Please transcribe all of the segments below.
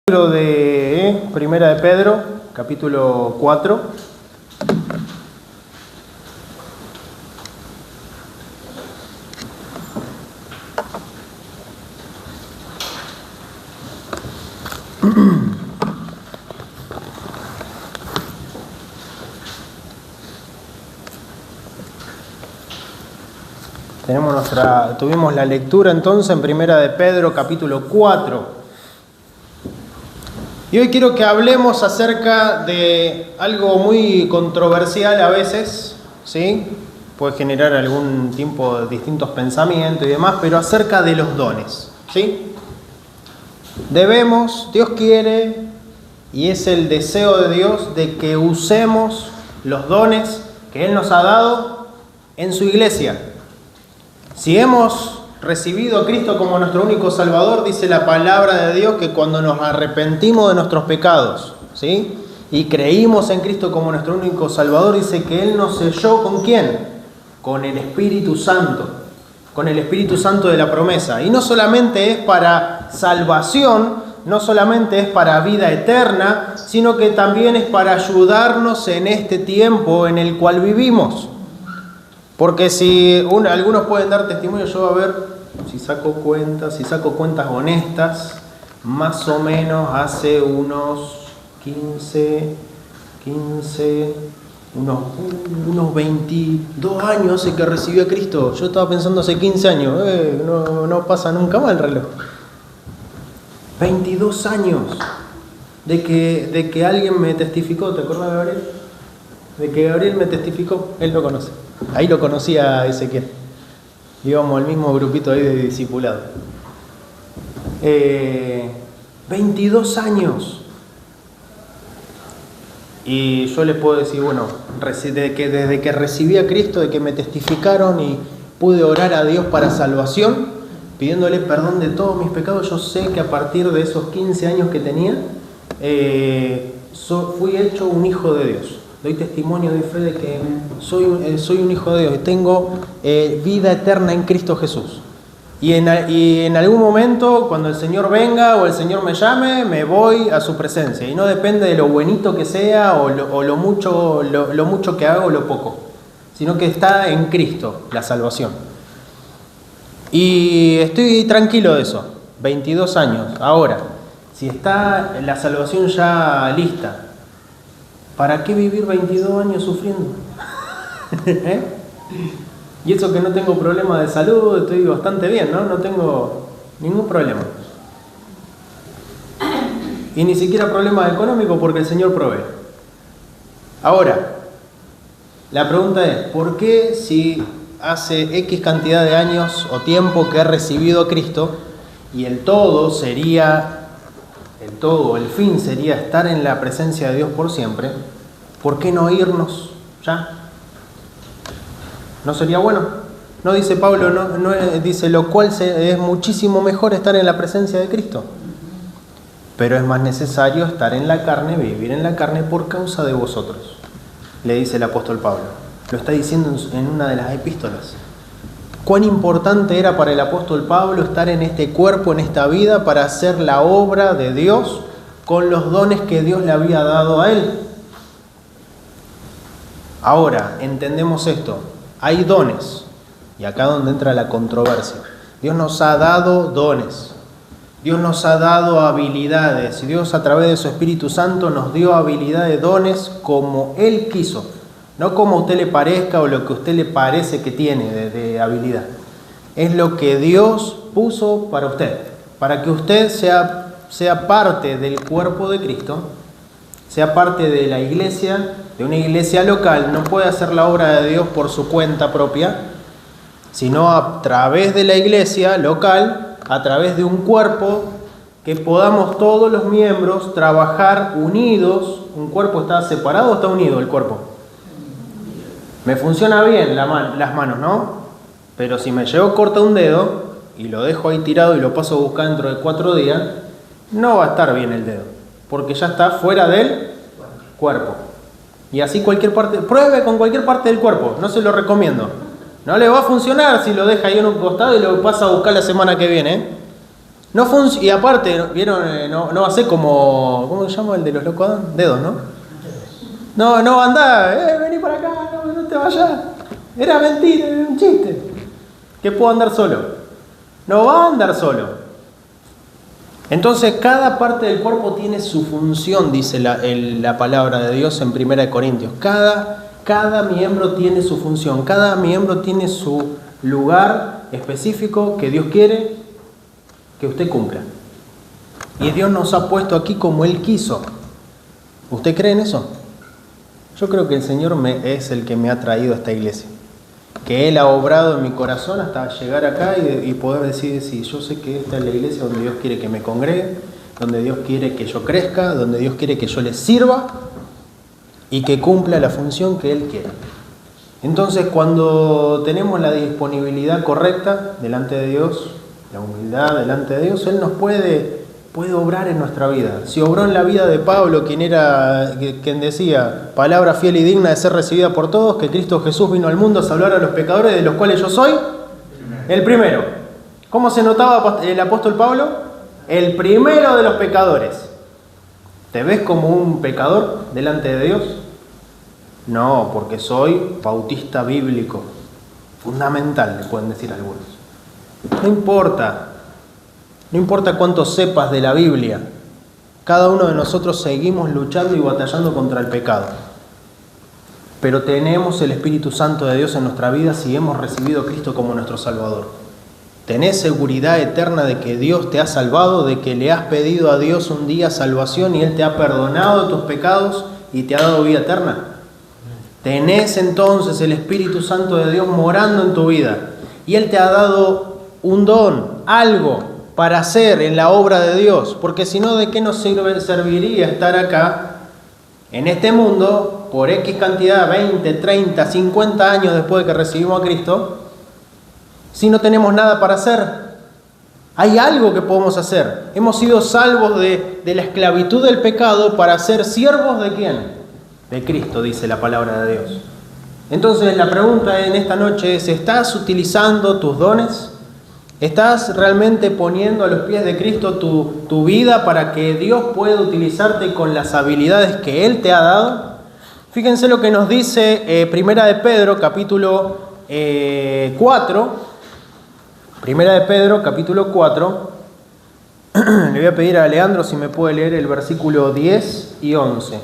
Libro de Primera de Pedro, capítulo 4. Tuvimos la lectura entonces en Primera de Pedro, capítulo 4. Y hoy quiero que hablemos acerca de algo muy controversial a veces, ¿sí? Puede generar algún tipo de distintos pensamientos y demás, pero acerca de los dones, ¿sí? Dios quiere, y es el deseo de Dios, de que usemos los dones que Él nos ha dado en su iglesia. Si hemos recibido a Cristo como nuestro único Salvador, dice la palabra de Dios que cuando nos arrepentimos de nuestros pecados, ¿sí? Y creímos en Cristo como nuestro único Salvador, dice que Él nos selló ¿con quién? Con el Espíritu Santo, con el Espíritu Santo de la promesa. Y no solamente es para salvación, no solamente es para vida eterna, sino que también es para ayudarnos en este tiempo en el cual vivimos. Porque si algunos pueden dar testimonio, yo a ver si saco cuentas honestas, más o menos hace unos unos 22 años hace que recibí a Cristo. Yo estaba pensando hace 15 años, no pasa nunca más el reloj. 22 años de que alguien me testificó, ¿te acuerdas de Gabriel? De que Gabriel me testificó, él lo conoce. Ahí lo conocía a Ezequiel. Íbamos al mismo grupito ahí de discipulado. 22 años. Y yo les puedo decir, bueno, desde que recibí a Cristo, de que me testificaron y pude orar a Dios para salvación, pidiéndole perdón de todos mis pecados, yo sé que a partir de esos 15 años que tenía, fui hecho un hijo de Dios. Doy testimonio, doy fe de que soy un hijo de Dios y tengo vida eterna en Cristo Jesús. Y en algún momento, cuando el Señor venga o el Señor me llame, me voy a su presencia. Y no depende de lo buenito que sea o lo mucho que haga o lo poco, sino que está en Cristo la salvación. Y estoy tranquilo de eso, 22 años. Ahora, si está la salvación ya lista, ¿para qué vivir 22 años sufriendo? Y eso que no tengo problema de salud, estoy bastante bien, ¿no? No tengo ningún problema. Y ni siquiera problema económico porque el Señor provee. Ahora, la pregunta es, ¿por qué si hace X cantidad de años o tiempo que he recibido a Cristo y el fin sería estar en la presencia de Dios por siempre, ¿por qué no irnos ya? ¿No sería bueno? No dice Pablo, dice lo cual es muchísimo mejor estar en la presencia de Cristo. Pero es más necesario estar en la carne, vivir en la carne por causa de vosotros, le dice el apóstol Pablo. Lo está diciendo en una de las epístolas. Cuán importante era para el apóstol Pablo estar en este cuerpo, en esta vida, para hacer la obra de Dios con los dones que Dios le había dado a él. Ahora, entendemos esto. Hay dones. Y acá es donde entra la controversia. Dios nos ha dado dones. Dios nos ha dado habilidades. Dios a través de su Espíritu Santo nos dio habilidades, dones como Él quiso. No como a usted le parezca o lo que a usted le parece que tiene de habilidad. Es lo que Dios puso para usted. Para que usted sea parte del cuerpo de Cristo, sea parte de la iglesia, de una iglesia local. No puede hacer la obra de Dios por su cuenta propia, sino a través de la iglesia local, a través de un cuerpo, que podamos todos los miembros trabajar unidos. ¿Un cuerpo está separado o está unido el cuerpo? Me funciona bien las manos, ¿no? Pero si me llevo corta un dedo y lo dejo ahí tirado y lo paso a buscar dentro de 4 días, no va a estar bien el dedo, porque ya está fuera del cuerpo. Y así cualquier parte, pruebe con cualquier parte del cuerpo, no se lo recomiendo. No le va a funcionar si lo deja ahí en un costado y lo pasa a buscar la semana que viene. Y aparte, ¿vieron? No va a ser como... ¿Cómo se llama el de los locos? Dedos, ¿no? No andá, vení para acá, no te vayas. Era mentira, era un chiste. Que puedo andar solo. No va a andar solo. Entonces, cada parte del cuerpo tiene su función, dice la palabra de Dios en 1 Corintios. Cada miembro tiene su función, cada miembro tiene su lugar específico que Dios quiere que usted cumpla. Y Dios nos ha puesto aquí como Él quiso. ¿Usted cree en eso? Yo creo que el Señor es el que me ha traído a esta iglesia. Que Él ha obrado en mi corazón hasta llegar acá y poder decir, sí, yo sé que esta es la iglesia donde Dios quiere que me congregue, donde Dios quiere que yo crezca, donde Dios quiere que yo le sirva y que cumpla la función que Él quiere. Entonces, cuando tenemos la disponibilidad correcta delante de Dios, la humildad delante de Dios, Él nos puede obrar en nuestra vida. Si obró en la vida de Pablo, quien decía, palabra fiel y digna de ser recibida por todos, que Cristo Jesús vino al mundo a salvar a los pecadores, de los cuales yo soy el primero. ¿Cómo se notaba el apóstol Pablo? El primero de los pecadores. ¿Te ves como un pecador delante de Dios? No, porque soy bautista bíblico. Fundamental, le pueden decir algunos. No importa cuánto sepas de la Biblia, cada uno de nosotros seguimos luchando y batallando contra el pecado. Pero tenemos el Espíritu Santo de Dios en nuestra vida si hemos recibido a Cristo como nuestro Salvador. Tenés seguridad eterna de que Dios te ha salvado, de que le has pedido a Dios un día salvación y Él te ha perdonado tus pecados y te ha dado vida eterna. Tenés entonces el Espíritu Santo de Dios morando en tu vida y Él te ha dado un don, algo para hacer en la obra de Dios, porque si no, ¿de qué nos serviría estar acá en este mundo por X cantidad, 20, 30, 50 años después de que recibimos a Cristo, si no tenemos nada para hacer? Hay algo que podemos hacer. Hemos sido salvos de la esclavitud del pecado para ser siervos ¿de quién? De Cristo, dice la palabra de Dios. Entonces la pregunta en esta noche es, ¿estás utilizando tus dones? ¿Estás realmente poniendo a los pies de Cristo tu vida para que Dios pueda utilizarte con las habilidades que Él te ha dado? Fíjense lo que nos dice Primera de Pedro, capítulo 4. Primera de Pedro, capítulo 4. Le voy a pedir a Leandro si me puede leer el versículo 10 y 11.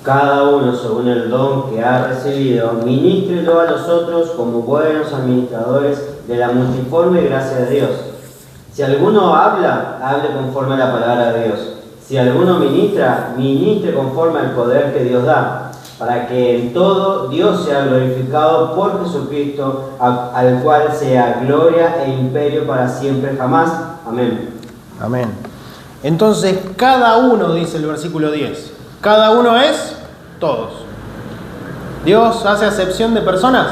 Cada uno según el don que ha recibido, ministrelo a los otros como buenos administradores de la multiforme gracia de Dios. Si alguno habla, hable conforme a la palabra de Dios. Si alguno ministra, ministre conforme al poder que Dios da, para que en todo Dios sea glorificado por Jesucristo, al cual sea gloria e imperio para siempre jamás. Amén. Amén. Entonces, cada uno, dice el versículo 10, cada uno es todos. ¿Dios hace acepción de personas?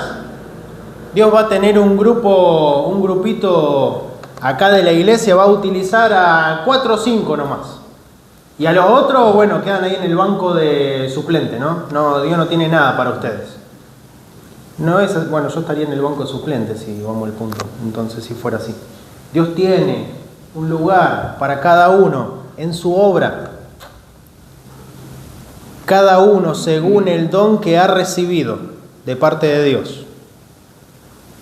Dios va a tener un grupito acá de la iglesia, va a utilizar a 4 o 5 nomás. Y a los otros, bueno, quedan ahí en el banco de suplente, ¿no? No, Dios no tiene nada para ustedes. No es, bueno, yo estaría en el banco de suplente si vamos al punto, entonces si fuera así. Dios tiene un lugar para cada uno en su obra. Cada uno según el don que ha recibido de parte de Dios.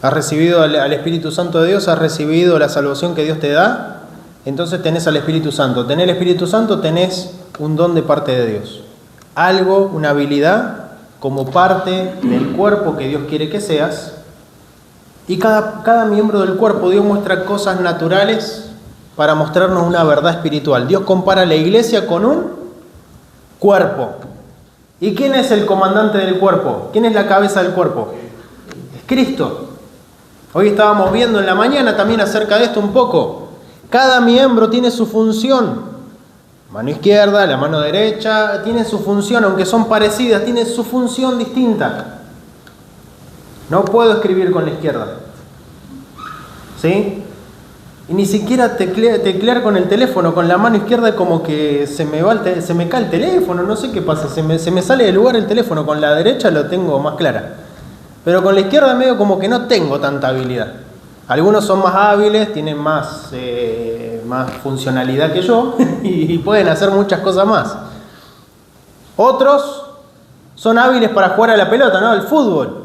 Has recibido al Espíritu Santo de Dios, has recibido la salvación que Dios te da, entonces tenés al Espíritu Santo. Tenés el Espíritu Santo, tenés un don de parte de Dios. Algo, una habilidad, como parte del cuerpo que Dios quiere que seas. Y cada miembro del cuerpo, Dios muestra cosas naturales para mostrarnos una verdad espiritual. Dios compara la iglesia con un cuerpo. ¿Y quién es el comandante del cuerpo? ¿Quién es la cabeza del cuerpo? Es Cristo. Hoy estábamos viendo en la mañana también acerca de esto un poco. Cada miembro tiene su función. Mano izquierda, la mano derecha, tiene su función, aunque son parecidas, tiene su función distinta. No puedo escribir con la izquierda. ¿Sí? Y ni siquiera teclear con el teléfono, con la mano izquierda, como que se me cae el teléfono, no sé qué pasa, se me sale del lugar el teléfono. Con la derecha lo tengo más clara. Pero con la izquierda medio como que no tengo tanta habilidad. Algunos son más hábiles, tienen más funcionalidad que yo y pueden hacer muchas cosas más. Otros son hábiles para jugar a la pelota, ¿no? Al fútbol.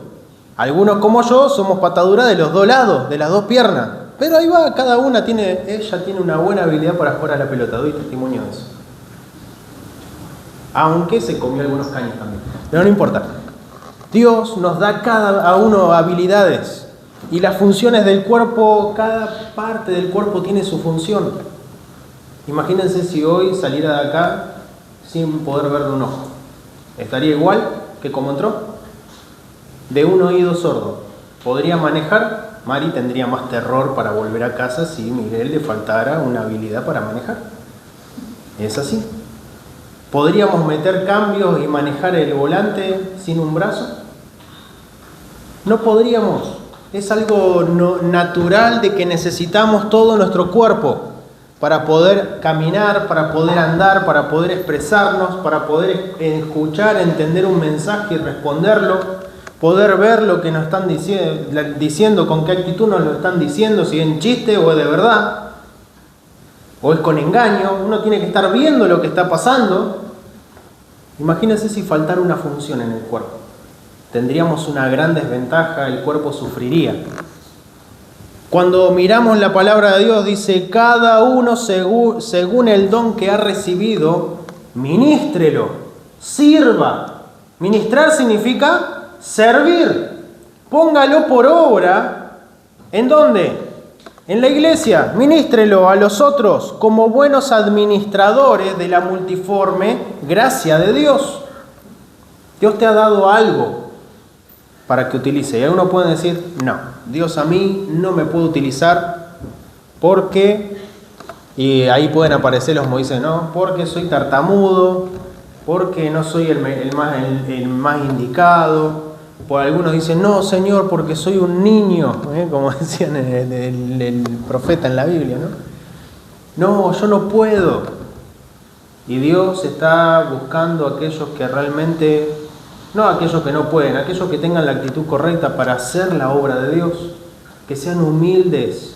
Algunos como yo somos patadura de los dos lados, de las dos piernas. Pero ahí va, cada una ella tiene una buena habilidad para jugar a la pelota, doy testimonio de eso. Aunque se comió algunos caños también. Pero no importa. Dios nos da cada uno habilidades. Y las funciones del cuerpo, cada parte del cuerpo tiene su función. Imagínense si hoy saliera de acá sin poder ver de un ojo. ¿Estaría igual que como entró? De un oído sordo. ¿Podría manejar? Mari tendría más terror para volver a casa si Miguel le faltara una habilidad para manejar. Es así. ¿Podríamos meter cambios y manejar el volante sin un brazo? No podríamos. Es algo natural de que necesitamos todo nuestro cuerpo para poder caminar, para poder andar, para poder expresarnos, para poder escuchar, entender un mensaje y responderlo, poder ver lo que nos están diciendo, con qué actitud nos lo están diciendo, si es en chiste o es de verdad, o es con engaño. Uno tiene que estar viendo lo que está pasando. Imagínense si faltara una función en el cuerpo. Tendríamos una gran desventaja, el cuerpo sufriría. Cuando miramos la palabra de Dios, dice, cada uno según el don que ha recibido, ministrelo, sirva. Ministrar significa servir. Póngalo por obra. ¿En dónde? En la iglesia. Ministrelo a los otros como buenos administradores de la multiforme gracia de Dios. Dios te ha dado algo para que utilice. Y algunos pueden decir, no, Dios a mí no me puede utilizar porque, y ahí pueden aparecer los Moisés, no, porque soy tartamudo, porque no soy el más indicado. Por algunos dicen, no, Señor, porque soy un niño, como decían el profeta en la Biblia, ¿no? No, yo no puedo. Y Dios está buscando a aquellos que realmente, no aquellos que no pueden, aquellos que tengan la actitud correcta para hacer la obra de Dios, que sean humildes,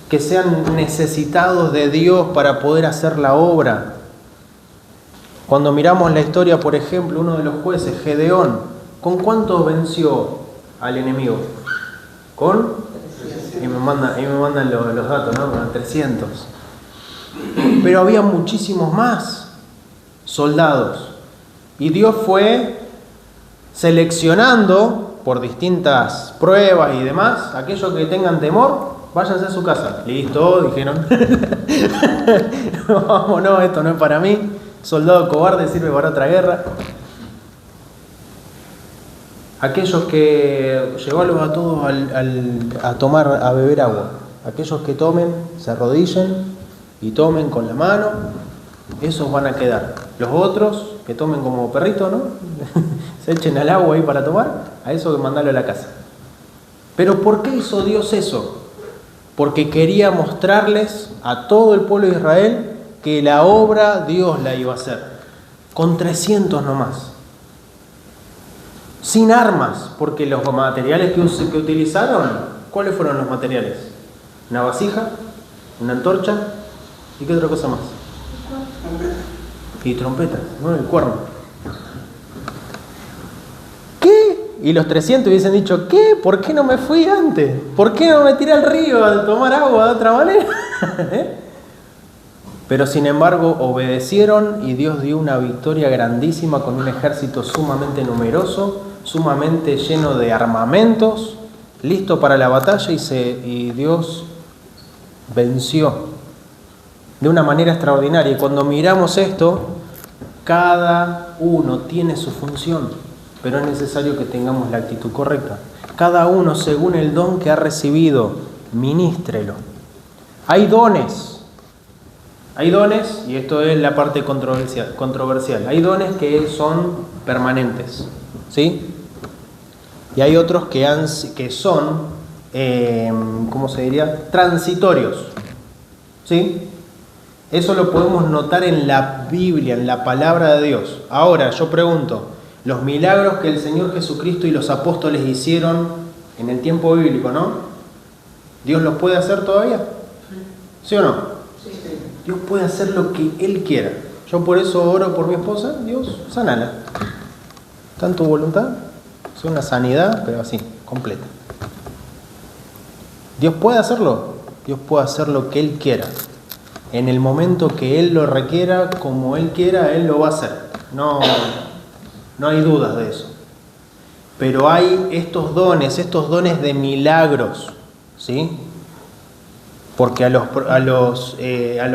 que sean necesitados de Dios para poder hacer la obra. Cuando miramos la historia, por ejemplo, uno de los jueces, Gedeón, ¿con cuántos venció al enemigo? ¿Con? Y me mandan los datos, ¿no? Con 300. Pero había muchísimos más soldados. Y Dios fue seleccionando por distintas pruebas y demás, aquellos que tengan temor, váyanse a su casa. Listo, dijeron. No, esto no es para mí. Soldado cobarde sirve para otra guerra. Aquellos que llevarlos a todos a beber agua. Aquellos que tomen, se arrodillen y tomen con la mano, esos van a quedar. Los otros que tomen como perrito, ¿no? Se echen al agua ahí para tomar, a eso que mandarlo a la casa. Pero ¿por qué hizo Dios eso? Porque quería mostrarles a todo el pueblo de Israel que la obra Dios la iba a hacer. Con 300 nomás. Sin armas, porque los materiales que utilizaron, ¿cuáles fueron los materiales? Una vasija, una antorcha, ¿y qué otra cosa más? Y trompetas, ¿no? El cuerno. ¿Qué? Y los 300 hubiesen dicho, ¿qué? ¿Por qué no me fui antes? ¿Por qué no me tiré al río a tomar agua de otra manera? Pero sin embargo obedecieron y Dios dio una victoria grandísima con un ejército sumamente numeroso, sumamente lleno de armamentos, listo para la batalla, y Dios venció de una manera extraordinaria. Y cuando miramos esto, cada uno tiene su función, pero es necesario que tengamos la actitud correcta. Cada uno según el don que ha recibido, ministrelo. Hay dones, y esto es la parte controversial. Hay dones que son permanentes, ¿sí? Y hay otros que son, ¿cómo se diría? Transitorios, ¿sí? Eso lo podemos notar en la Biblia, en la palabra de Dios. Ahora, yo pregunto, los milagros que el Señor Jesucristo y los apóstoles hicieron en el tiempo bíblico, ¿no? ¿Dios los puede hacer todavía? ¿Sí o no? Dios puede hacer lo que Él quiera. Yo por eso oro por mi esposa. Dios, sanala. ¿Está en tu voluntad? Es una sanidad, pero así, completa. Dios puede hacerlo. Dios puede hacer lo que Él quiera. En el momento que Él lo requiera, como Él quiera, Él lo va a hacer. No hay dudas de eso. Pero hay estos dones de milagros, ¿sí? Porque a los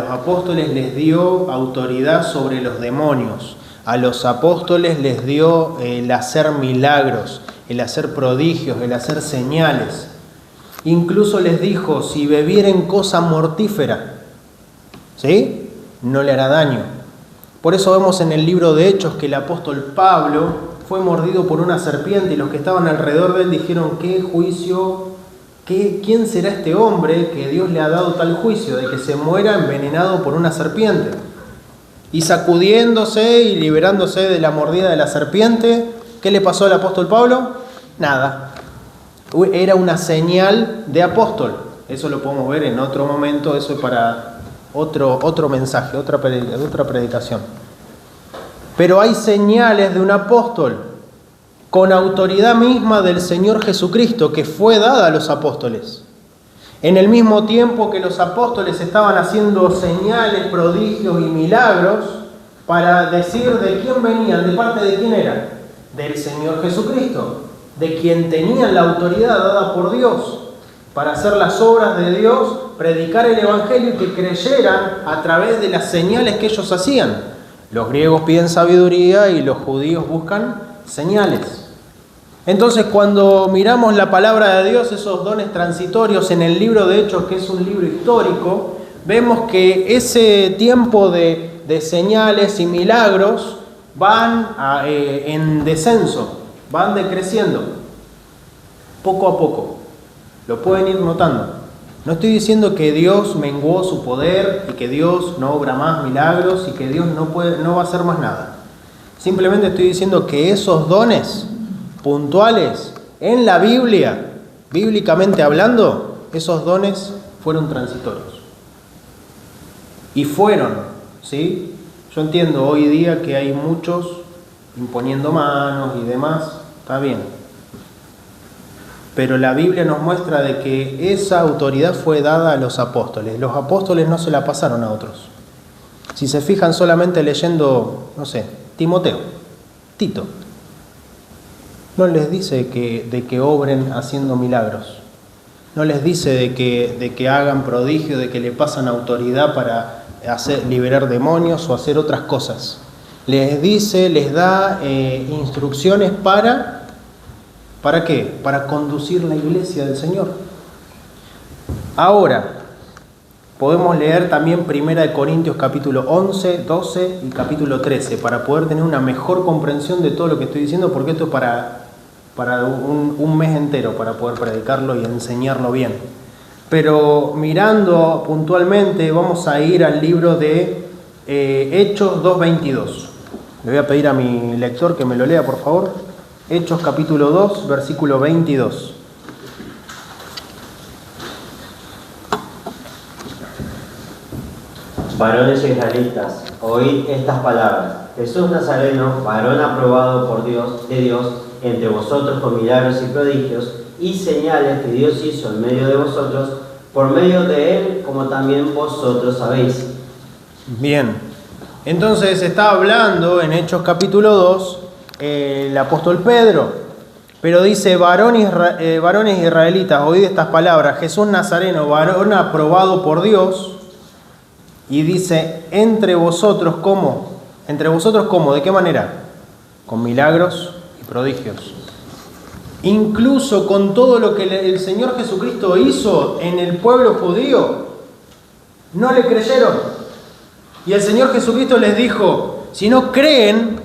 apóstoles les dio autoridad sobre los demonios. A los apóstoles les dio el hacer milagros, el hacer prodigios, el hacer señales. Incluso les dijo, si bebieren cosa mortífera, ¿sí?, no le hará daño. Por eso vemos en el libro de Hechos que el apóstol Pablo fue mordido por una serpiente y los que estaban alrededor de él dijeron, ¿qué juicio? ¿Quién será este hombre que Dios le ha dado tal juicio de que se muera envenenado por una serpiente? Y sacudiéndose y liberándose de la mordida de la serpiente, ¿qué le pasó al apóstol Pablo? Nada. Era una señal de apóstol. Eso lo podemos ver en otro momento, eso es para otro mensaje, otra predicación. Pero hay señales de un apóstol con autoridad misma del Señor Jesucristo que fue dada a los apóstoles. En el mismo tiempo que los apóstoles estaban haciendo señales, prodigios y milagros para decir de quién venían, de parte de quién eran, del Señor Jesucristo, de quien tenían la autoridad dada por Dios para hacer las obras de Dios, predicar el Evangelio y que creyeran a través de las señales que ellos hacían. Los griegos piden sabiduría y los judíos buscan señales. Entonces, cuando miramos la palabra de Dios, esos dones transitorios en el libro de Hechos, que es un libro histórico, vemos que ese tiempo de señales y milagros van en descenso, van decreciendo, poco a poco. Lo pueden ir notando. No estoy diciendo que Dios menguó su poder y que Dios no obra más milagros y que Dios no va a hacer más nada. Simplemente estoy diciendo que esos dones puntuales en la Biblia, bíblicamente hablando, esos dones fueron transitorios. Y fueron, ¿sí? Yo entiendo hoy día que hay muchos imponiendo manos y demás, está bien. Pero la Biblia nos muestra de que esa autoridad fue dada a los apóstoles. Los apóstoles no se la pasaron a otros. Si se fijan solamente leyendo, no sé, Timoteo, Tito, no les dice de que obren haciendo milagros. No les dice de que hagan prodigio, de que le pasan autoridad para liberar demonios o hacer otras cosas. Les dice, les da instrucciones ¿para qué? Para conducir la iglesia del Señor. Ahora, podemos leer también 1 Corintios capítulo 11, 12 y capítulo 13 para poder tener una mejor comprensión de todo lo que estoy diciendo, porque esto es para un mes entero, para poder predicarlo y enseñarlo bien. Pero mirando puntualmente, vamos a ir al libro de Hechos 2:22. Le voy a pedir a mi lector que me lo lea, por favor. Hechos capítulo 2, versículo 22. Varones israelitas, oíd estas palabras. Jesús Nazareno, varón aprobado por Dios, de Dios, entre vosotros con milagros y prodigios y señales que Dios hizo en medio de vosotros, por medio de él, como también vosotros sabéis. Bien, entonces está hablando en Hechos capítulo 2 el apóstol Pedro, pero dice, varones israelitas, oíd estas palabras, Jesús Nazareno, varón aprobado por Dios, y dice, entre vosotros, ¿cómo? ¿Entre vosotros cómo? ¿De qué manera? Con milagros y prodigios. Incluso con todo lo que el Señor Jesucristo hizo en el pueblo judío, no le creyeron. Y el Señor Jesucristo les dijo, si no creen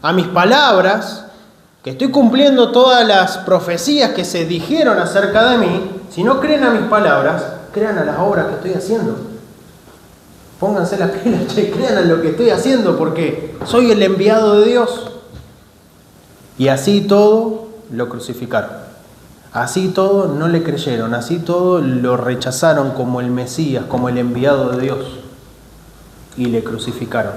a mis palabras, que estoy cumpliendo todas las profecías que se dijeron acerca de mí, si no creen a mis palabras, crean a las obras que estoy haciendo. Pónganse las pilas y crean en lo que estoy haciendo, porque soy el enviado de Dios. Y así todo lo crucificaron. Así todo no le creyeron, así todo lo rechazaron como el Mesías, como el enviado de Dios, y le crucificaron.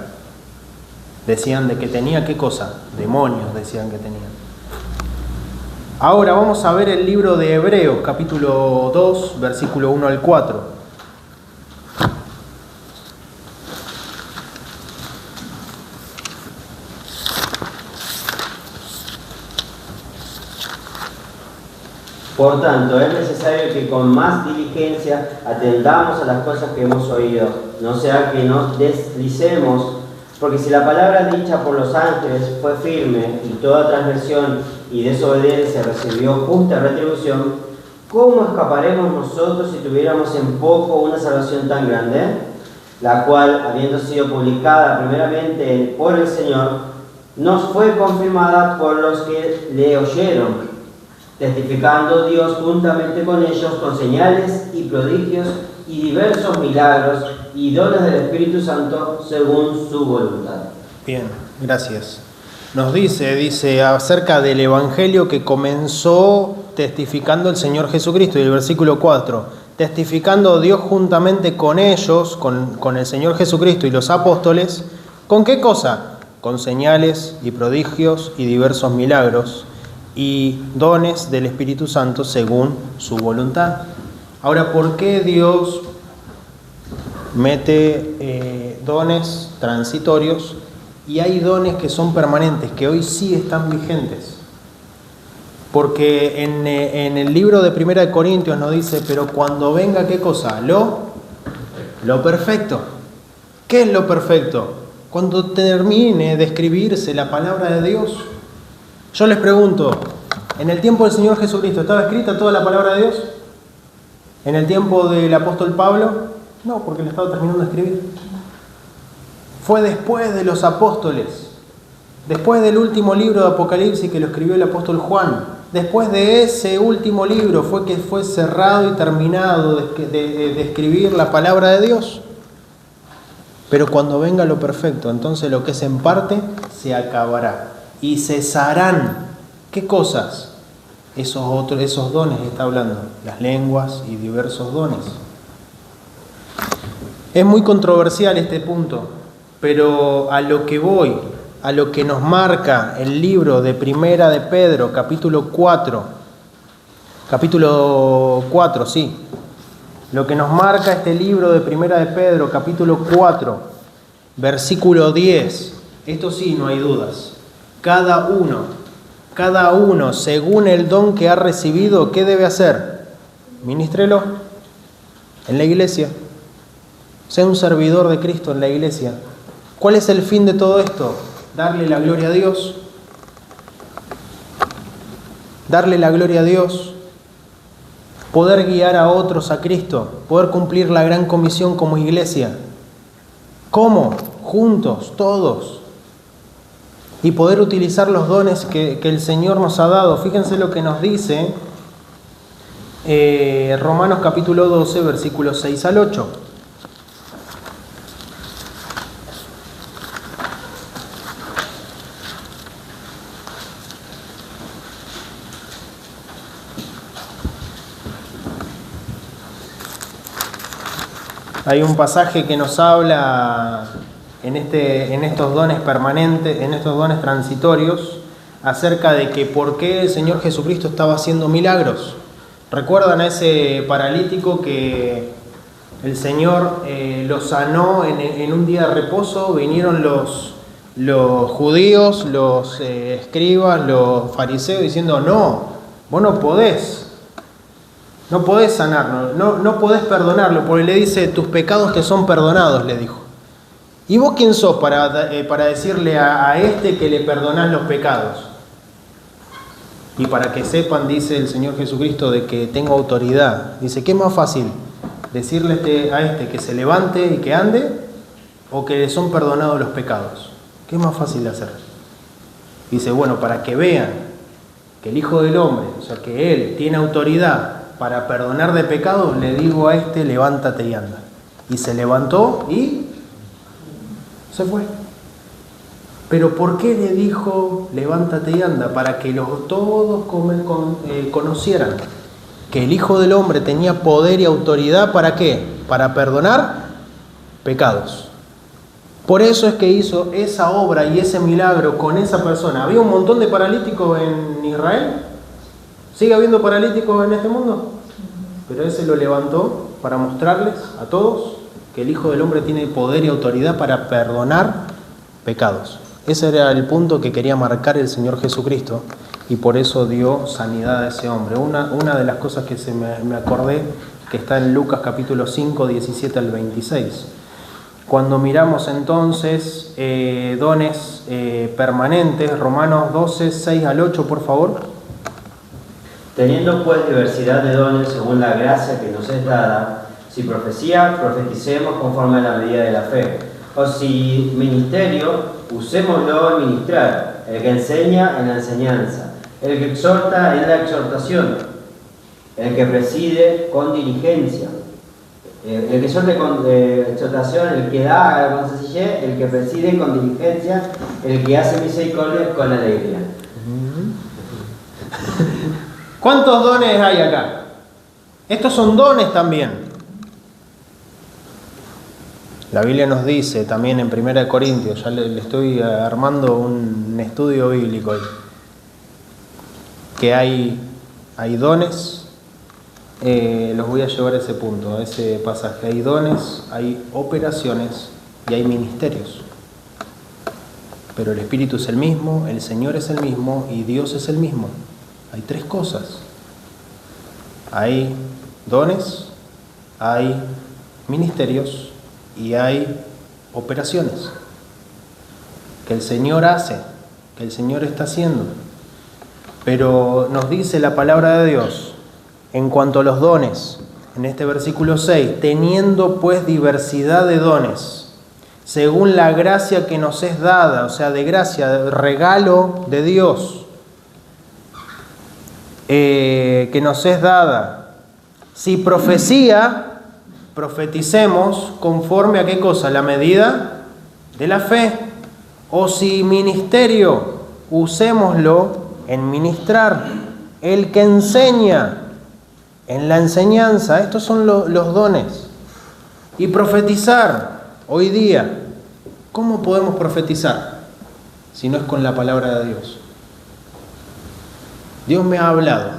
Decían de que tenía, ¿qué cosa? Demonios decían que tenía. Ahora vamos a ver el libro de Hebreos, capítulo 2, versículo 1 al 4. Por tanto, es necesario que con más diligencia atendamos a las cosas que hemos oído, no sea que nos deslicemos, porque si la palabra dicha por los ángeles fue firme y toda transgresión y desobediencia recibió justa retribución, ¿cómo escaparemos nosotros si tuviéramos en poco una salvación tan grande? La cual, habiendo sido publicada primeramente por el Señor, nos fue confirmada por los que le oyeron, testificando Dios juntamente con ellos con señales y prodigios y diversos milagros y dones del Espíritu Santo según su voluntad. Bien, gracias. Nos dice acerca del Evangelio que comenzó testificando el Señor Jesucristo, y el versículo 4, testificando Dios juntamente con ellos, con el Señor Jesucristo y los apóstoles, ¿con qué cosa? Con señales y prodigios y diversos milagros y dones del Espíritu Santo según su voluntad. Ahora, ¿por qué Dios mete dones transitorios y hay dones que son permanentes, que hoy sí están vigentes? Porque en el libro de 1 Corintios nos dice, pero cuando venga, ¿qué cosa? Lo perfecto. ¿Qué es lo perfecto? Cuando termine de escribirse la palabra de Dios. Yo les pregunto, ¿en el tiempo del Señor Jesucristo estaba escrita toda la palabra de Dios? ¿En el tiempo del apóstol Pablo? No, porque le estaba terminando de escribir. Fue después de los apóstoles, después del último libro de Apocalipsis que lo escribió el apóstol Juan, después de ese último libro fue que fue cerrado y terminado de escribir la palabra de Dios. Pero cuando venga lo perfecto, entonces lo que es en parte se acabará. Y cesarán, ¿qué cosas? Esos dones que está hablando, las lenguas y diversos dones. Es muy controversial este punto, pero a lo que voy, a lo que nos marca el libro de Primera de Pedro, capítulo 4, sí. Lo que nos marca este libro de Primera de Pedro, capítulo 4, versículo 10, esto sí, no hay dudas. Cada uno, según el don que ha recibido, ¿qué debe hacer? Ministrelo en la iglesia. Sea un servidor de Cristo en la iglesia. ¿Cuál es el fin de todo esto? Darle la gloria a Dios. Darle la gloria a Dios. Poder guiar a otros a Cristo. Poder cumplir la gran comisión como iglesia. ¿Cómo? Juntos, todos. Y poder utilizar los dones que el Señor nos ha dado. Fíjense lo que nos dice Romanos capítulo 12, versículos 6 al 8. Hay un pasaje que nos habla en estos dones permanentes, en estos dones transitorios, acerca de que por qué el Señor Jesucristo estaba haciendo milagros. ¿Recuerdan a ese paralítico que el Señor lo sanó en un día de reposo? Vinieron los judíos, los escribas, los fariseos diciendo, no, vos no podés sanarlo, no podés perdonarlo, porque le dice, tus pecados te son perdonados, le dijo. ¿Y vos quién sos para decirle a este que le perdonás los pecados? Y para que sepan, dice el Señor Jesucristo, de que tengo autoridad. Dice, ¿qué es más fácil? ¿Decirle a este que se levante y que ande? ¿O que le son perdonados los pecados? ¿Qué es más fácil de hacer? Dice, bueno, para que vean que el Hijo del Hombre, o sea, que Él tiene autoridad para perdonar de pecados, le digo a este, levántate y anda. Y se levantó y se fue. Pero ¿por qué le dijo levántate y anda? Para que todos conocieran que el Hijo del Hombre tenía poder y autoridad. ¿Para qué? Para perdonar pecados. Por eso es que hizo esa obra y ese milagro con esa persona. ¿Había un montón de paralíticos en Israel? ¿Sigue habiendo paralíticos en este mundo? Pero ese lo levantó para mostrarles a todos que el Hijo del Hombre tiene poder y autoridad para perdonar pecados. Ese era el punto que quería marcar el Señor Jesucristo, y por eso dio sanidad a ese hombre. Una de las cosas que me acordé, que está en Lucas capítulo 5, 17 al 26. Cuando miramos entonces dones permanentes, Romanos 12, 6 al 8, por favor. Teniendo pues diversidad de dones según la gracia que nos es dada, si profecía, profeticemos conforme a la medida de la fe. O si ministerio, usémoslo en ministrar, el que enseña en la enseñanza, el que exhorta en la exhortación, el que preside con diligencia, el que exhorta con exhortación, el que da con sencillez, el que preside con diligencia, el que hace misericordia con alegría. ¿Cuántos dones hay acá? Estos son dones también. La Biblia nos dice también en 1 Corintios, ya le estoy armando un estudio bíblico ahí, que hay dones, los voy a llevar a ese punto, a ese pasaje. Hay dones, hay operaciones y hay ministerios. Pero el Espíritu es el mismo, el Señor es el mismo y Dios es el mismo. Hay tres cosas. Hay dones, hay ministerios y hay operaciones que el Señor hace, que el Señor está haciendo. Pero nos dice la palabra de Dios en cuanto a los dones, en este versículo 6, teniendo pues diversidad de dones, según la gracia que nos es dada, o sea, de gracia, de regalo de Dios, que nos es dada. Si profecía, profeticemos conforme a qué cosa, la medida de la fe. O si ministerio, usémoslo en ministrar. El que enseña, en la enseñanza. Estos son los dones. Y profetizar, hoy día, ¿cómo podemos profetizar si no es con la palabra de Dios? Dios me ha hablado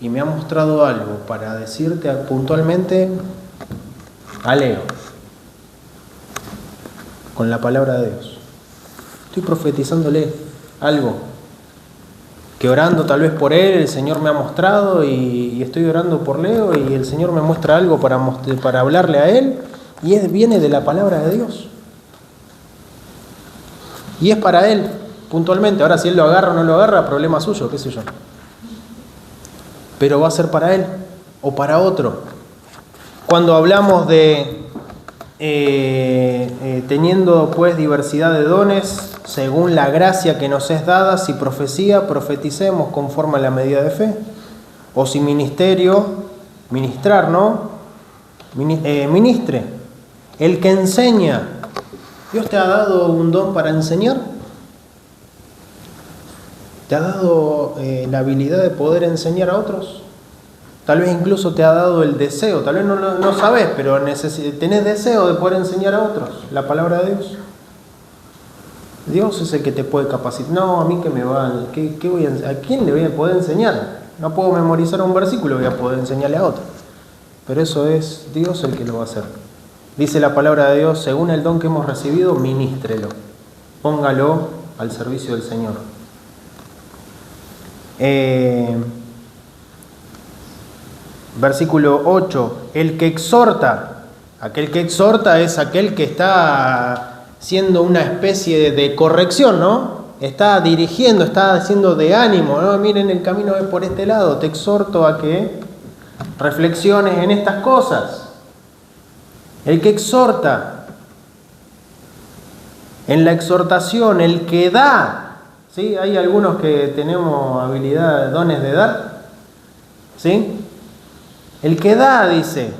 y me ha mostrado algo para decirte puntualmente, Leo, con la palabra de Dios. Estoy profetizándole algo que orando tal vez por él, el Señor me ha mostrado, y estoy orando por Leo y el Señor me muestra algo para hablarle a él, y viene de la palabra de Dios. Y es para él, puntualmente. Ahora si él lo agarra o no lo agarra, problema suyo, qué sé yo. Pero va a ser para él o para otro. Cuando hablamos de teniendo pues diversidad de dones, según la gracia que nos es dada, si profecía, profeticemos conforme a la medida de fe. O si ministerio, ministrar, ¿no? Ministre. El que enseña. ¿Dios te ha dado un don para enseñar? ¿Te ha dado la habilidad de poder enseñar a otros? Tal vez incluso te ha dado el deseo, tal vez no sabes, pero tenés deseo de poder enseñar a otros la palabra de Dios. Dios es el que te puede capacitar. No, a mí que me va, ¿a quién le voy a poder enseñar? No puedo memorizar un versículo, voy a poder enseñarle a otro. Pero eso es Dios el que lo va a hacer. Dice la palabra de Dios, según el don que hemos recibido, ministrelo. Póngalo al servicio del Señor. Versículo 8, el que exhorta. Aquel que exhorta es aquel que está haciendo una especie de corrección, ¿no? Está dirigiendo, está haciendo de ánimo, ¿no? Miren, el camino es por este lado, te exhorto a que reflexiones en estas cosas. El que exhorta, en la exhortación, el que da, ¿sí? Hay algunos que tenemos habilidad, dones de dar, ¿sí? El que da, dice,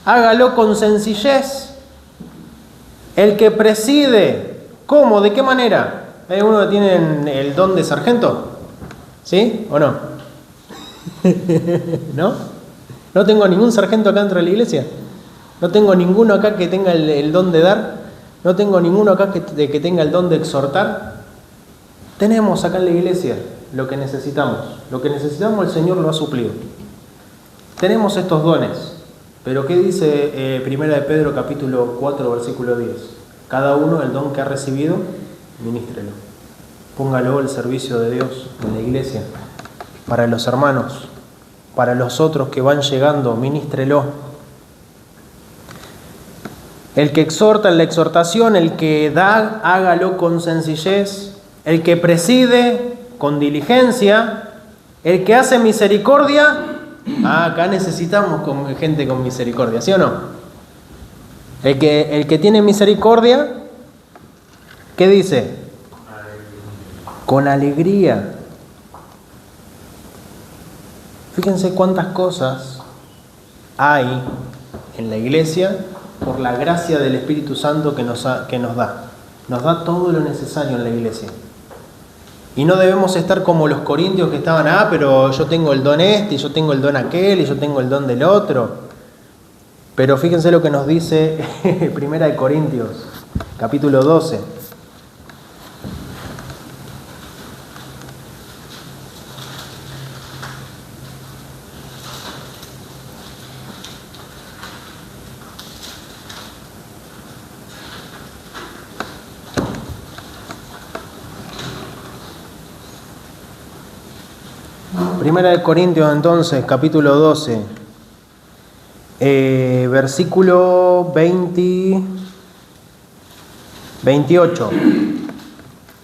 hágalo con sencillez. El que preside, ¿cómo? ¿De qué manera? ¿Hay alguno que tiene el don de sargento? ¿Sí o no? ¿No? No tengo ningún sargento acá dentro de la iglesia. No tengo ninguno acá que tenga el don de dar. No tengo ninguno acá que tenga el don de exhortar. Tenemos acá en la iglesia lo que necesitamos. Lo que necesitamos el Señor lo ha suplido. Tenemos estos dones. Pero ¿qué dice 1 de Pedro capítulo 4 versículo 10? Cada uno el don que ha recibido, ministrelo. Póngalo al servicio de Dios en la iglesia. Para los hermanos, para los otros que van llegando, ministrelo. El que exhorta en la exhortación, el que da, hágalo con sencillez. El que preside, con diligencia. El que hace misericordia, acá necesitamos gente con misericordia, ¿sí o no? El que tiene misericordia, ¿qué dice? Con alegría. Fíjense cuántas cosas hay en la iglesia por la gracia del Espíritu Santo que nos da. Nos da todo lo necesario en la iglesia. Y no debemos estar como los corintios que estaban, pero yo tengo el don este, y yo tengo el don aquel, y yo tengo el don del otro. Pero fíjense lo que nos dice 1 de Corintios, capítulo 12. Primera de Corintios entonces, capítulo 12, versículo 28.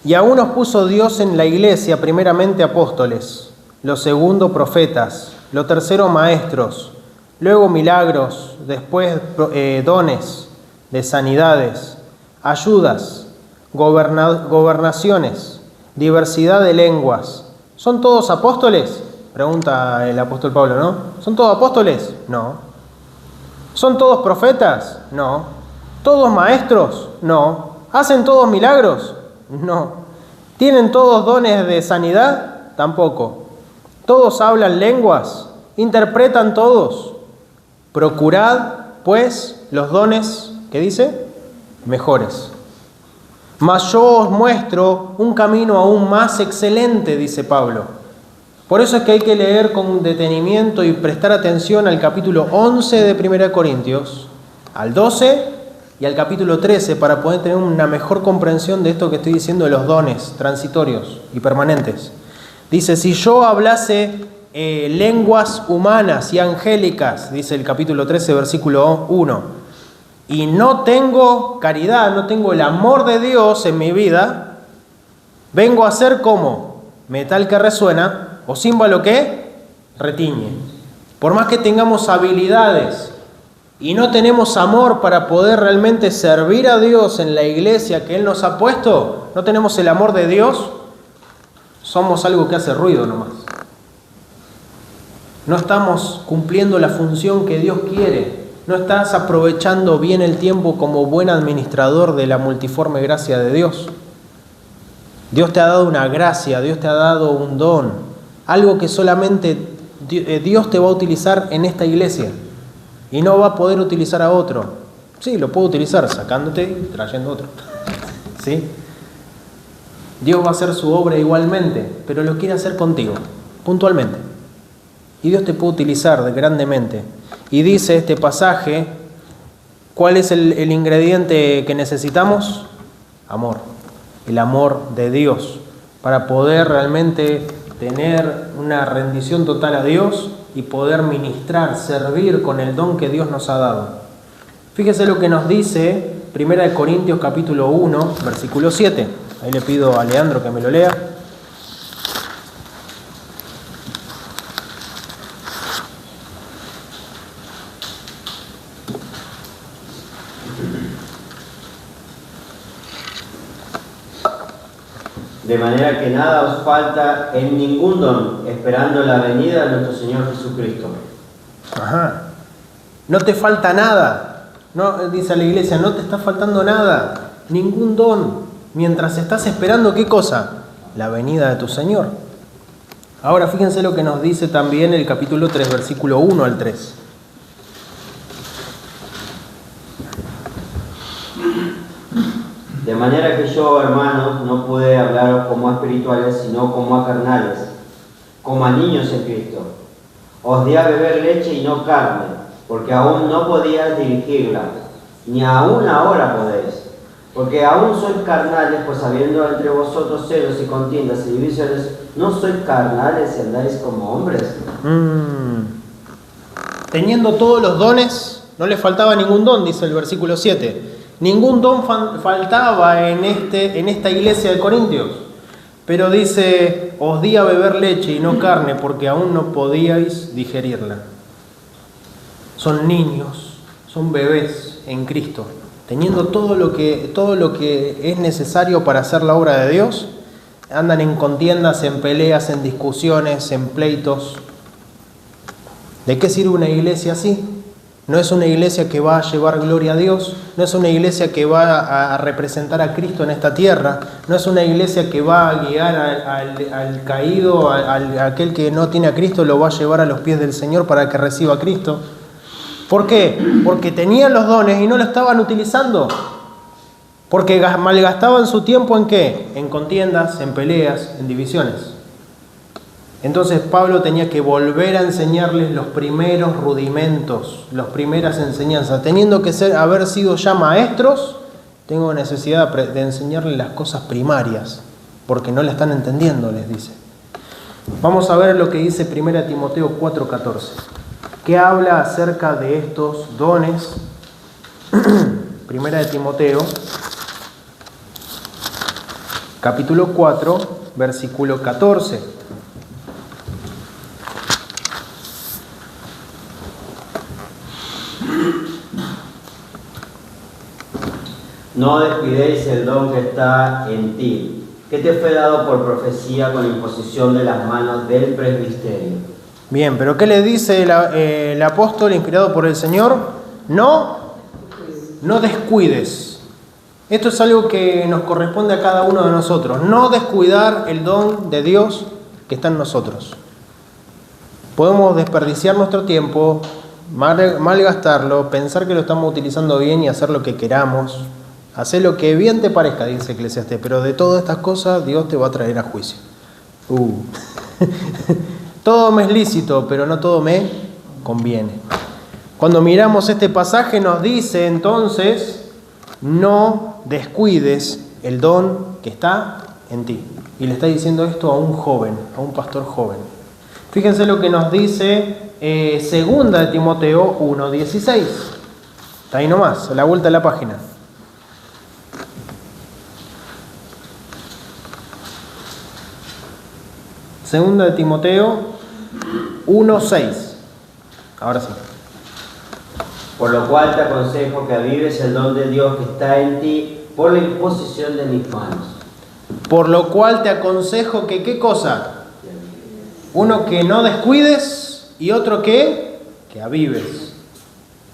Y a unos puso Dios en la iglesia, primeramente apóstoles, los segundo profetas, los tercero maestros, luego milagros, después dones de sanidades, ayudas, gobernaciones, diversidad de lenguas. ¿Son todos apóstoles? Pregunta el apóstol Pablo, ¿no? ¿Son todos apóstoles? No. ¿Son todos profetas? No. ¿Todos maestros? No. ¿Hacen todos milagros? No. ¿Tienen todos dones de sanidad? Tampoco. ¿Todos hablan lenguas? ¿Interpretan todos? Procurad, pues, los dones, ¿qué dice? Mejores. Mas yo os muestro un camino aún más excelente, dice Pablo. Por eso es que hay que leer con detenimiento y prestar atención al capítulo 11 de 1 Corintios, al 12 y al capítulo 13 para poder tener una mejor comprensión de esto que estoy diciendo de los dones transitorios y permanentes. Dice, si yo hablase lenguas humanas y angélicas, dice el capítulo 13, versículo 1, y no tengo caridad, no tengo el amor de Dios en mi vida, vengo a ser como metal que resuena o címbalo que retiñe. Por más que tengamos habilidades y no tenemos amor para poder realmente servir a Dios en la iglesia que Él nos ha puesto, no tenemos el amor de Dios, somos algo que hace ruido nomás. No estamos cumpliendo la función que Dios quiere. No estás aprovechando bien el tiempo como buen administrador de la multiforme gracia de Dios. Dios te ha dado una gracia, Dios te ha dado un don, algo que solamente Dios te va a utilizar en esta iglesia y no va a poder utilizar a otro. Sí, lo puede utilizar sacándote y trayendo otro. ¿Sí? Dios va a hacer su obra igualmente, pero lo quiere hacer contigo, puntualmente. Y Dios te puede utilizar grandemente. Y dice este pasaje, ¿cuál es el ingrediente que necesitamos? Amor. El amor de Dios, para poder realmente tener una rendición total a Dios y poder ministrar, servir con el don que Dios nos ha dado. Fíjese lo que nos dice 1 Corintios capítulo 1, versículo 7. Ahí le pido a Leandro que me lo lea. De manera que nada os falta en ningún don, esperando la venida de nuestro Señor Jesucristo. Ajá. No te falta nada. No, dice la iglesia, no te está faltando nada. Ningún don, mientras estás esperando, ¿qué cosa? La venida de tu Señor. Ahora fíjense lo que nos dice también el capítulo 3, versículo 1 al 3. De manera que yo, hermanos, no pude hablaros como a espirituales, sino como a carnales, como a niños en Cristo. Os di a beber leche y no carne, porque aún no podíais dirigirla, ni aún ahora podéis. Porque aún sois carnales, pues habiendo entre vosotros celos y contiendas y divisiones, ¿no sois carnales y andáis como hombres? Teniendo todos los dones, no le faltaba ningún don, dice el versículo 7. Ningún don faltaba en esta iglesia de Corintios. Pero dice, os di a beber leche y no carne, porque aún no podíais digerirla. Son niños, son bebés en Cristo. Teniendo todo lo que es necesario para hacer la obra de Dios, andan en contiendas, en peleas, en discusiones, en pleitos. ¿De qué sirve una iglesia así? No es una iglesia que va a llevar gloria a Dios, no es una iglesia que va a representar a Cristo en esta tierra, no es una iglesia que va a guiar al caído, a aquel que no tiene a Cristo, lo va a llevar a los pies del Señor para que reciba a Cristo. ¿Por qué? Porque tenían los dones y no lo estaban utilizando. Porque malgastaban su tiempo ¿en qué? En contiendas, en peleas, en divisiones. Entonces Pablo tenía que volver a enseñarles los primeros rudimentos, las primeras enseñanzas. Teniendo que haber sido ya maestros, tengo necesidad de enseñarles las cosas primarias, porque no la están entendiendo, les dice. Vamos a ver lo que dice 1 Timoteo 4:14. ¿Qué habla acerca de estos dones? 1 Timoteo, capítulo 4, versículo 14. No descuidéis el don que está en ti, que te fue dado por profecía con imposición de las manos del presbiterio. Bien, pero ¿qué le dice el apóstol inspirado por el Señor? No descuides. Esto es algo que nos corresponde a cada uno de nosotros. No descuidar el don de Dios que está en nosotros. Podemos desperdiciar nuestro tiempo, malgastarlo, pensar que lo estamos utilizando bien y hacer lo que queramos. Hacer lo que bien te parezca, dice Eclesiastés, pero de todas estas cosas Dios te va a traer a juicio. Todo me es lícito, pero no todo me conviene. Cuando miramos este pasaje nos dice entonces, no descuides el don que está en ti. Y le está diciendo esto a un joven, a un pastor joven. Fíjense lo que nos dice 2 de Timoteo 1:16. Está ahí nomás, a la vuelta de la página. 2 de Timoteo 1:6. Ahora sí. Por lo cual te aconsejo que avives el don de Dios que está en ti por la imposición de mis manos. Por lo cual te aconsejo que, ¿qué cosa? Uno, que no descuides, y otro que avives,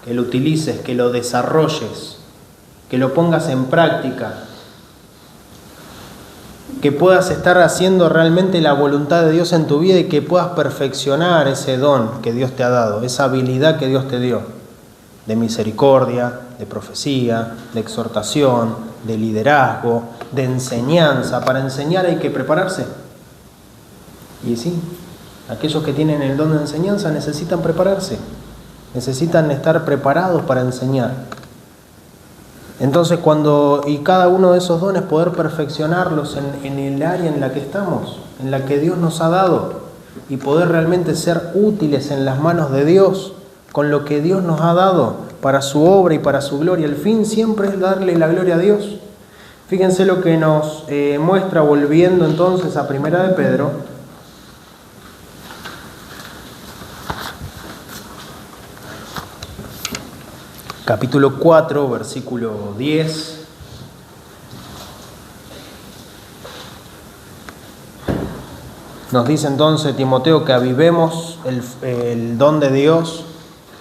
que lo utilices, que lo desarrolles, que lo pongas en práctica, que puedas estar haciendo realmente la voluntad de Dios en tu vida y que puedas perfeccionar ese don que Dios te ha dado, esa habilidad que Dios te dio, de misericordia, de profecía, de exhortación, de liderazgo, de enseñanza. Para enseñar hay que prepararse. Y sí, aquellos que tienen el don de enseñanza necesitan prepararse, necesitan estar preparados para enseñar. Entonces y cada uno de esos dones poder perfeccionarlos en el área en la que estamos, en la que Dios nos ha dado, y poder realmente ser útiles en las manos de Dios con lo que Dios nos ha dado para su obra y para su gloria. El fin siempre es darle la gloria a Dios. Fíjense lo que nos muestra, volviendo entonces a 1 de Pedro, capítulo 4, versículo 10. Nos dice entonces Timoteo que avivemos el don de Dios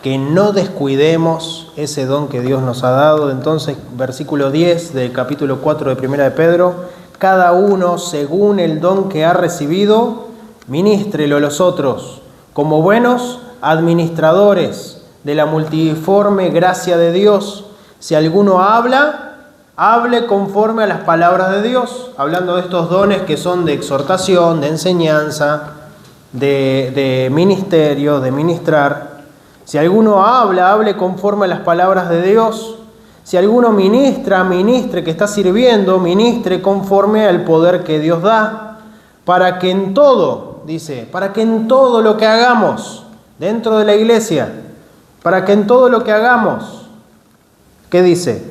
que no descuidemos ese don que Dios nos ha dado. Entonces, versículo 10 del capítulo 4 de 1 de Pedro, cada uno según el don que ha recibido, ministrelo a los otros, como buenos administradores de la multiforme gracia de Dios. Si alguno habla, hable conforme a las palabras de Dios, hablando de estos dones que son de exhortación, de enseñanza, de ministerio, de ministrar. Si alguno habla, hable conforme a las palabras de Dios. Si alguno ministre, que está sirviendo, ministre conforme al poder que Dios da, para que en todo, dice, para que en todo lo que hagamos dentro de la iglesia, para que en todo lo que hagamos, ¿qué dice?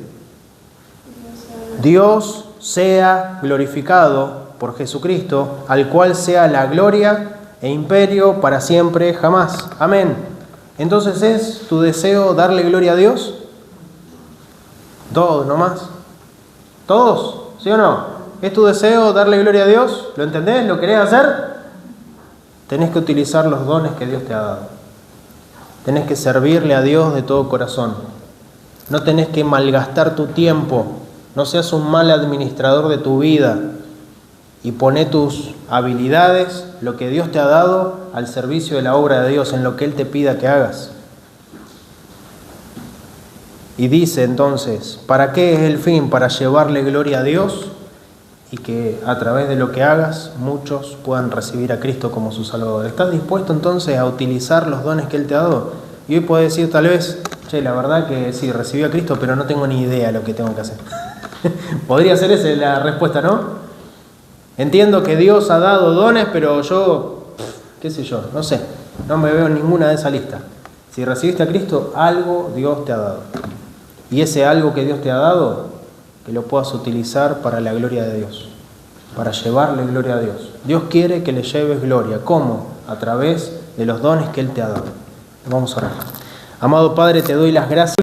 Dios sea glorificado por Jesucristo, al cual sea la gloria e imperio para siempre, jamás. Amén. Entonces, ¿es tu deseo darle gloria a Dios? Todos nomás. ¿Todos? ¿Sí o no? ¿Es tu deseo darle gloria a Dios? ¿Lo entendés? ¿Lo querés hacer? Tenés que utilizar los dones que Dios te ha dado. Tenés que servirle a Dios de todo corazón. No tenés que malgastar tu tiempo. No seas un mal administrador de tu vida. Y poné tus habilidades, lo que Dios te ha dado, al servicio de la obra de Dios, en lo que Él te pida que hagas. Y dice entonces, ¿para qué es el fin? Para llevarle gloria a Dios y que a través de lo que hagas muchos puedan recibir a Cristo como su Salvador. ¿Estás dispuesto entonces a utilizar los dones que Él te ha dado? Y hoy puedes decir tal vez, che, la verdad que sí, recibí a Cristo, pero no tengo ni idea de lo que tengo que hacer. Podría ser esa la respuesta, ¿no? Entiendo que Dios ha dado dones, pero yo, qué sé yo, no sé, no me veo en ninguna de esa lista. Si recibiste a Cristo, algo Dios te ha dado. Y ese algo que Dios te ha dado, que lo puedas utilizar para la gloria de Dios, para llevarle gloria a Dios. Dios quiere que le lleves gloria. ¿Cómo? A través de los dones que Él te ha dado. Vamos a orar. Amado Padre, te doy las gracias.